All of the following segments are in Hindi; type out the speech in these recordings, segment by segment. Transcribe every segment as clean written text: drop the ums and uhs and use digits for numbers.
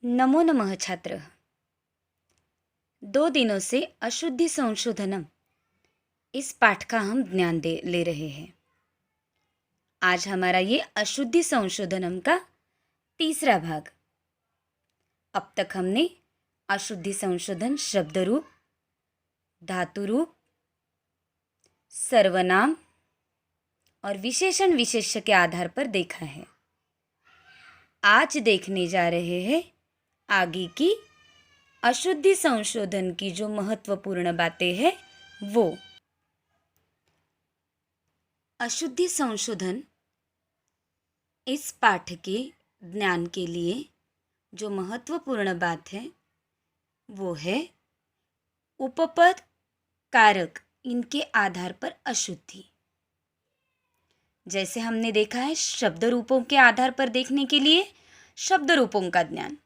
नमो नमः छात्र। 2 दिनों से अशुद्धि संशोधनम इस पाठ का हम ज्ञान ले रहे हैं। आज हमारा ये अशुद्धि संशोधनम का तीसरा भाग। अब तक हमने अशुद्धि संशोधन शब्द रूप, धातु रूप, सर्वनाम और विशेषण विशेष्य के आधार पर देखा है। आज देखने जा रहे हैं आगे की अशुद्धि संशोधन की जो महत्वपूर्ण बातें हैं वो। अशुद्धि संशोधन इस पाठ के ज्ञान के लिए जो महत्वपूर्ण बात है वो है उपपद, कारक, इनके आधार पर अशुद्धि। जैसे हमने देखा है शब्द रूपों के आधार पर देखने के लिए शब्द रूपों का ज्ञान,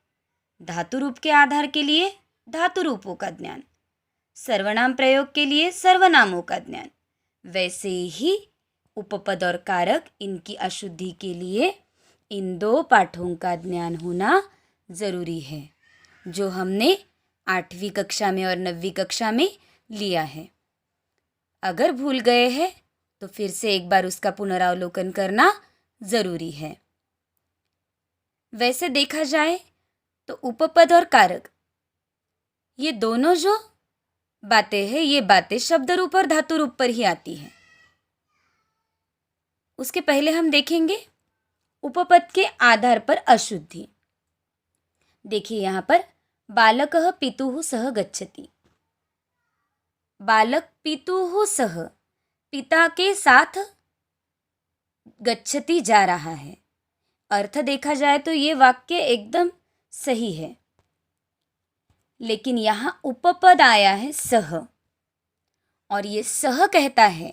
धातु रूप के आधार के लिए धातु रूपों का ज्ञान, सर्वनाम प्रयोग के लिए सर्वनामों का ज्ञान, वैसे ही उपपद और कारक इनकी अशुद्धि के लिए इन 2 पाठों का ज्ञान होना ज़रूरी है, जो हमने 8वीं कक्षा में और 9वीं कक्षा में लिया है। अगर भूल गए हैं तो फिर से एक बार उसका पुनरावलोकन करना ज़रूरी है। वैसे देखा जाए तो उपपद और कारक ये दोनों जो बातें हैं ये बातें शब्द रूप और धातु रूप पर ही आती हैं। उसके पहले हम देखेंगे उपपद के आधार पर अशुद्धि। देखिए यहाँ पर बालकः पितुः सह गच्छति। बालक पितुः सह, पिता के साथ गच्छति जा रहा है। अर्थ देखा जाए तो ये वाक्य एकदम सही है, लेकिन यहाँ उपपद आया है सह, और ये सह कहता है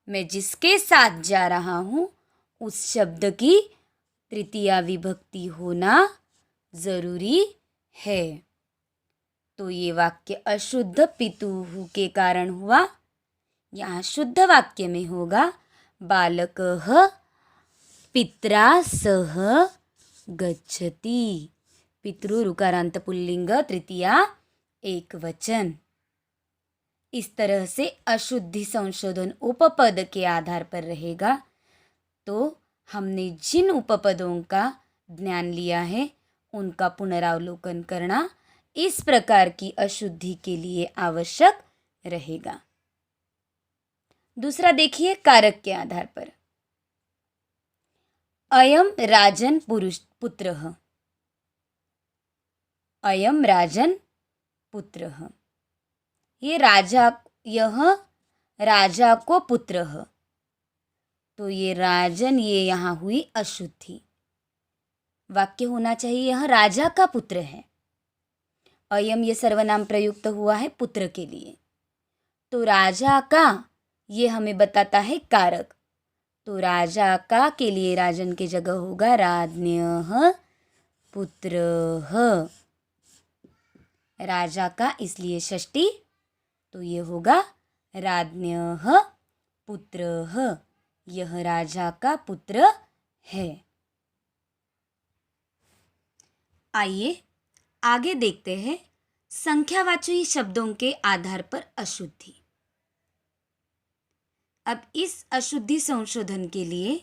मैं जिसके साथ जा रहा हूँ उस शब्द की तृतीया विभक्ति होना ज़रूरी है। तो ये वाक्य अशुद्ध पितुः के कारण हुआ। यहाँ शुद्ध वाक्य में होगा बालकः पित्रा सह गच्छति। पितृ ऋकारांत पुल्लिंग, तृतीया एकवचन। इस तरह से अशुद्धि संशोधन उपपद के आधार पर रहेगा। तो हमने जिन उपपदों का ज्ञान लिया है उनका पुनरावलोकन करना इस प्रकार की अशुद्धि के लिए आवश्यक रहेगा। दूसरा देखिए कारक के आधार पर। अयम राजन पुत्रः। अयम राजन पुत्रः, यह राजा को पुत्र है। तो ये राजन, ये यहाँ हुई अशुद्धि। वाक्य होना चाहिए यह राजा का पुत्र है। अयम ये सर्वनाम प्रयुक्त हुआ है पुत्र के लिए। तो राजा का ये हमें बताता है कारक। तो राजा का के लिए राजन की जगह होगा राज्ञः पुत्रः। राजा का इसलिए षष्ठी, तो ये होगा राज्ञः पुत्रः। यह राजा का पुत्र है। आइए आगे देखते हैं संख्यावाची शब्दों के आधार पर अशुद्धि। अब इस अशुद्धि संशोधन के लिए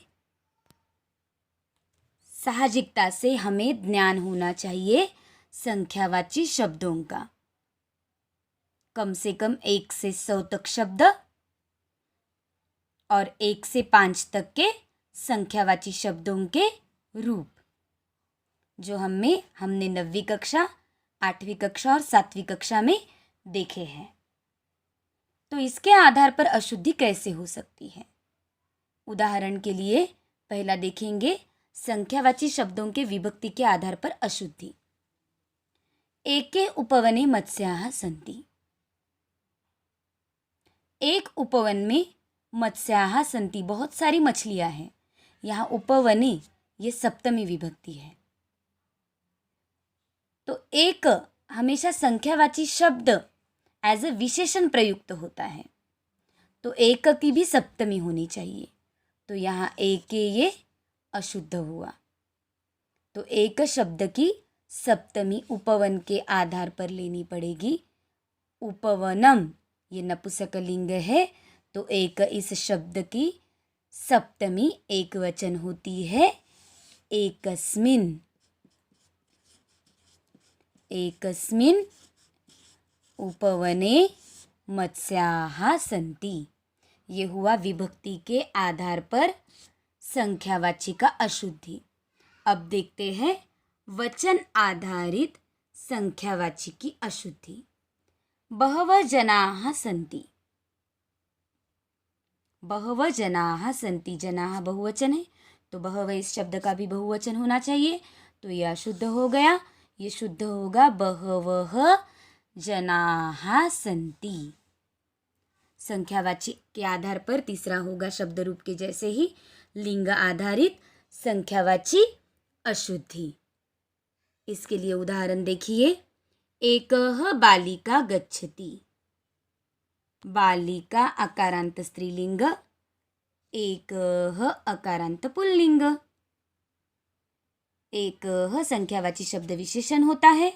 साहजिकता से हमें ज्ञान होना चाहिए संख्यावाची शब्दों का। कम से कम 1 से 100 तक शब्द और 1 से 5 तक के संख्यावाची शब्दों के रूप, जो हमने 9वीं कक्षा, 8वीं कक्षा और 7वीं कक्षा में देखे हैं। तो इसके आधार पर अशुद्धि कैसे हो सकती है? उदाहरण के लिए पहला देखेंगे संख्यावाची शब्दों के विभक्ति के आधार पर अशुद्धि। एके उपवने मत्स्याः सन्ति। एक उपवन में मत्स्याः सन्ति, बहुत सारी मछलियां हैं। यहाँ उपवने ये सप्तमी विभक्ति है। तो एक हमेशा संख्यावाची शब्द एज ए विशेषण प्रयुक्त होता है, तो एक की भी सप्तमी होनी चाहिए। तो यहाँ एक ये अशुद्ध हुआ। तो एक शब्द की सप्तमी उपवन के आधार पर लेनी पड़ेगी। उपवनम ये नपुंसकलिंग है, तो एक इस शब्द की सप्तमी एक वचन होती है एकस्मिन। एकस्मिन उपवने मत्स्याः सन्ति। ये हुआ विभक्ति के आधार पर संख्यावाची का अशुद्धि। अब देखते हैं वचन आधारित संख्यावाची की अशुद्धि। बहवः जनाः सन्ति। बहवः जनाः सन्ति, जनाः बहुवचन है, तो बहवः इस शब्द का भी बहुवचन होना चाहिए, तो यह अशुद्ध हो गया। ये शुद्ध होगा बहवः जनाः सन्ति। संख्यावाची के आधार पर तीसरा होगा शब्द रूप के जैसे ही लिंग आधारित संख्यावाची अशुद्धि। इसके लिए उदाहरण देखिए। एकः बालिका गच्छति। बालिका अकारांत स्त्रीलिंग, एकः अकारांत पुल्लिंग। एकः संख्यावाची शब्द विशेषण होता है,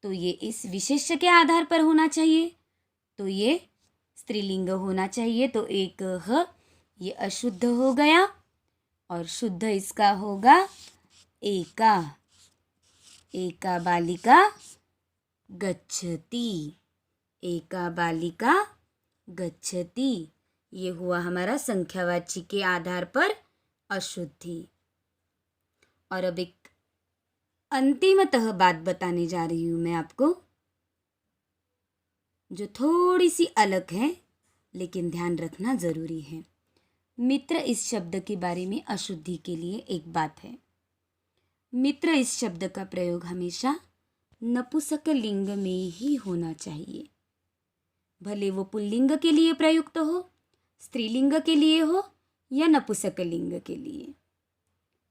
तो ये इस विशेष्य के आधार पर होना चाहिए, तो ये स्त्रीलिंग होना चाहिए, तो एकः ये अशुद्ध हो गया और शुद्ध इसका होगा एका। एका बालिका गच्छति। एका बालिका गच्छति, ये हुआ हमारा संख्यावाची के आधार पर अशुद्धि। और अब एक अंतिमतः बात बताने जा रही हूँ मैं आपको, जो थोड़ी सी अलग है लेकिन ध्यान रखना ज़रूरी है। मित्र इस शब्द के बारे में अशुद्धि के लिए एक बात है। मित्र इस शब्द का प्रयोग हमेशा नपुंसक लिंग में ही होना चाहिए, भले वो पुल्लिंग के लिए प्रयुक्त हो, स्त्रीलिंग के लिए हो या नपुंसक लिंग के लिए।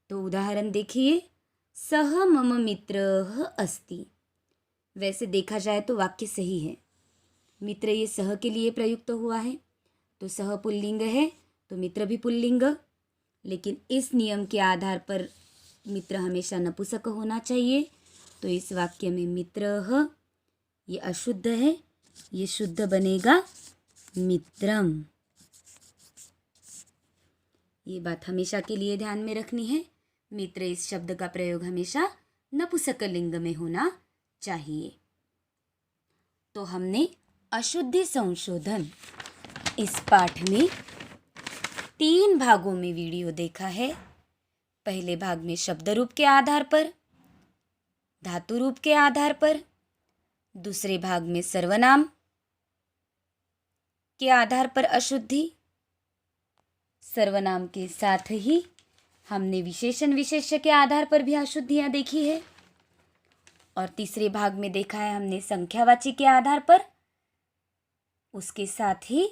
तो उदाहरण देखिए, सह मम मित्रः अस्ति। वैसे देखा जाए तो वाक्य सही है, मित्र ये सह के लिए प्रयुक्त हुआ है, तो सह पुल्लिंग है तो मित्र भी पुल्लिंग, लेकिन इस नियम के आधार पर मित्र हमेशा नपुंसक होना चाहिए, तो इस वाक्य में मित्रः ये अशुद्ध है, ये शुद्ध बनेगा मित्रम। ये बात हमेशा के लिए ध्यान में रखनी है। मित्र इस शब्द का प्रयोग हमेशा नपुंसक लिंग में होना चाहिए। तो हमने अशुद्धि संशोधन इस पाठ में 3 भागों में वीडियो देखा है। पहले भाग में शब्द रूप के आधार पर, धातु रूप के आधार पर, दूसरे भाग में सर्वनाम के आधार पर अशुद्धि, सर्वनाम के साथ ही हमने विशेषण विशेष्य के आधार पर भी अशुद्धियाँ देखी है, और तीसरे भाग में देखा है हमने संख्यावाची के आधार पर, उसके साथ ही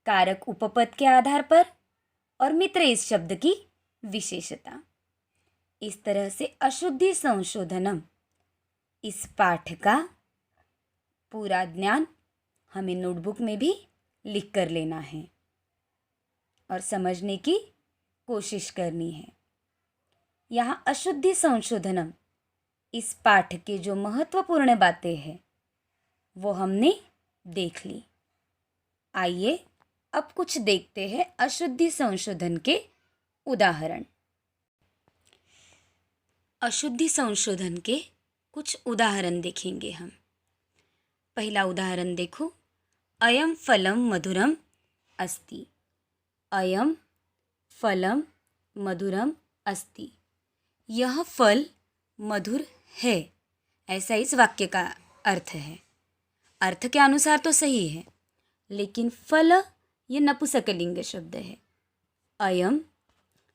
कारक उपपद के आधार पर और मित्र इस शब्द की विशेषता। इस तरह से अशुद्धि संशोधनम इस पाठ का पूरा ज्ञान हमें नोटबुक में भी लिख कर लेना है और समझने की कोशिश करनी है। यहाँ अशुद्धि संशोधनम इस पाठ के जो महत्वपूर्ण बातें हैं वो हमने देख ली। आइए अब कुछ देखते हैं अशुद्धि संशोधन के उदाहरण। अशुद्धि संशोधन के कुछ उदाहरण देखेंगे हम। पहला उदाहरण देखो, अयम फलम मधुरम अस्ति। अयम फलम मधुरम अस्ति, यह फल मधुर है, ऐसा इस वाक्य का अर्थ है। अर्थ के अनुसार तो सही है, लेकिन फल ये नपुंसकलिंग शब्द है। अयम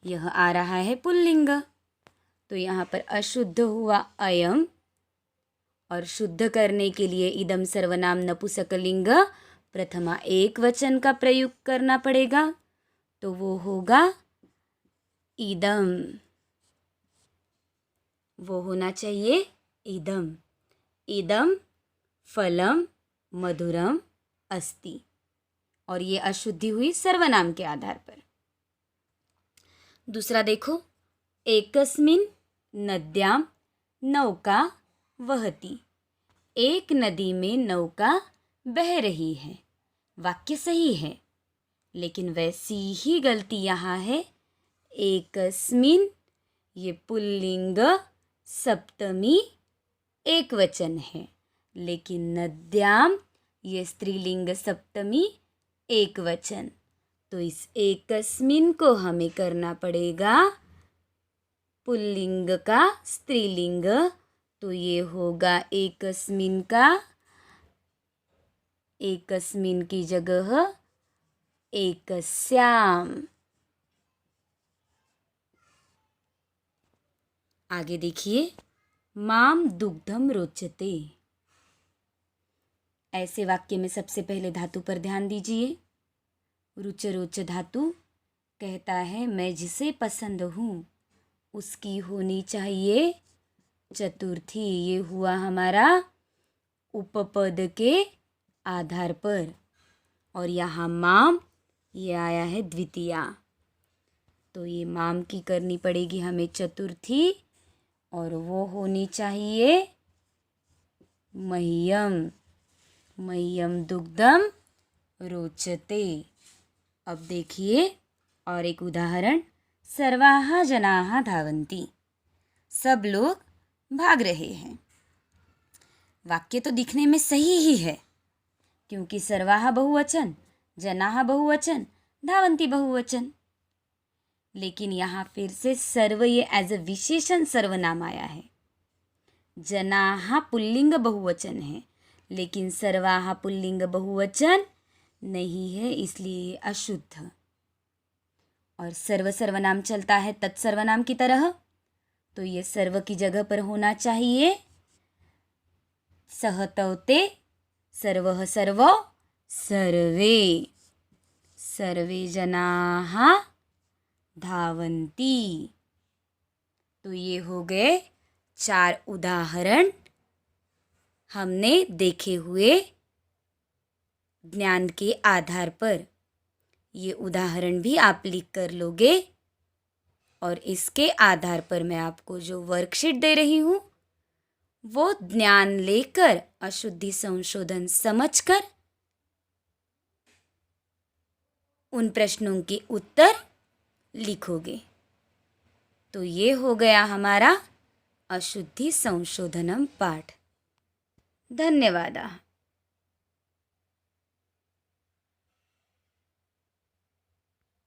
यह आ रहा है पुल्लिंग, तो यहाँ पर अशुद्ध हुआ अयम, और शुद्ध करने के लिए इदम सर्वनाम नपुंसकलिंग प्रथमा एक वचन का प्रयोग करना पड़ेगा, तो वो होगा इदम। वो होना चाहिए इदम। इदम फलम मधुरम अस्ति, और ये अशुद्धि हुई सर्वनाम के आधार पर। दूसरा देखो, एकस्मिन नद्याम नौका वहती। एक नदी में नौका बह रही है। वाक्य सही है, लेकिन वैसी ही गलती यहाँ है। एकस्मिन ये पुल्लिंग सप्तमी एक वचन है, लेकिन नद्याम ये स्त्रीलिंग सप्तमी एक वचन। तो इस एकस्मिन को हमें करना पड़ेगा पुल्लिंग का स्त्रीलिंग। तो ये होगा एकस्मिन का, एकस्मिन की जगह एकस्याम। आगे देखिए, माम दुग्धम रोचते। ऐसे वाक्य में सबसे पहले धातु पर ध्यान दीजिए। रुच रोच धातु कहता है मैं जिसे पसंद हूँ उसकी होनी चाहिए चतुर्थी। ये हुआ हमारा उपपद के आधार पर, और यहाँ माम ये आया है द्वितीया। तो ये माम की करनी पड़ेगी हमें चतुर्थी, और वो होनी चाहिए मह्यम। मह्यम दुग्धम रोचते। अब देखिए और एक उदाहरण। सर्वाः जनाः धावन्ति। सब लोग भाग रहे हैं। वाक्य तो दिखने में सही ही है, क्योंकि सर्वाः बहुवचन, जनाः बहुवचन, धावन्ति बहुवचन। लेकिन यहाँ फिर से सर्व ये एज अ विशेषण सर्वनाम आया है। जनाः पुल्लिंग बहुवचन है, लेकिन सर्वाः पुल्लिंग बहुवचन नहीं है, इसलिए अशुद्ध। और सर्व सर्वनाम चलता है तत्सर्वनाम की तरह, तो ये सर्व की जगह पर होना चाहिए सहतौते सर्वः सर्वौ सर्वे। सर्वे जनाः धावन्ति। तो ये हो गए 4 उदाहरण हमने देखे हुए ज्ञान के आधार पर। ये उदाहरण भी आप लिख कर लोगे, और इसके आधार पर मैं आपको जो वर्कशीट दे रही हूँ वो ज्ञान लेकर अशुद्धि संशोधन समझकर उन प्रश्नों के उत्तर लिखोगे। तो ये हो गया हमारा अशुद्धि संशोधनम पाठ। धन्यवाद।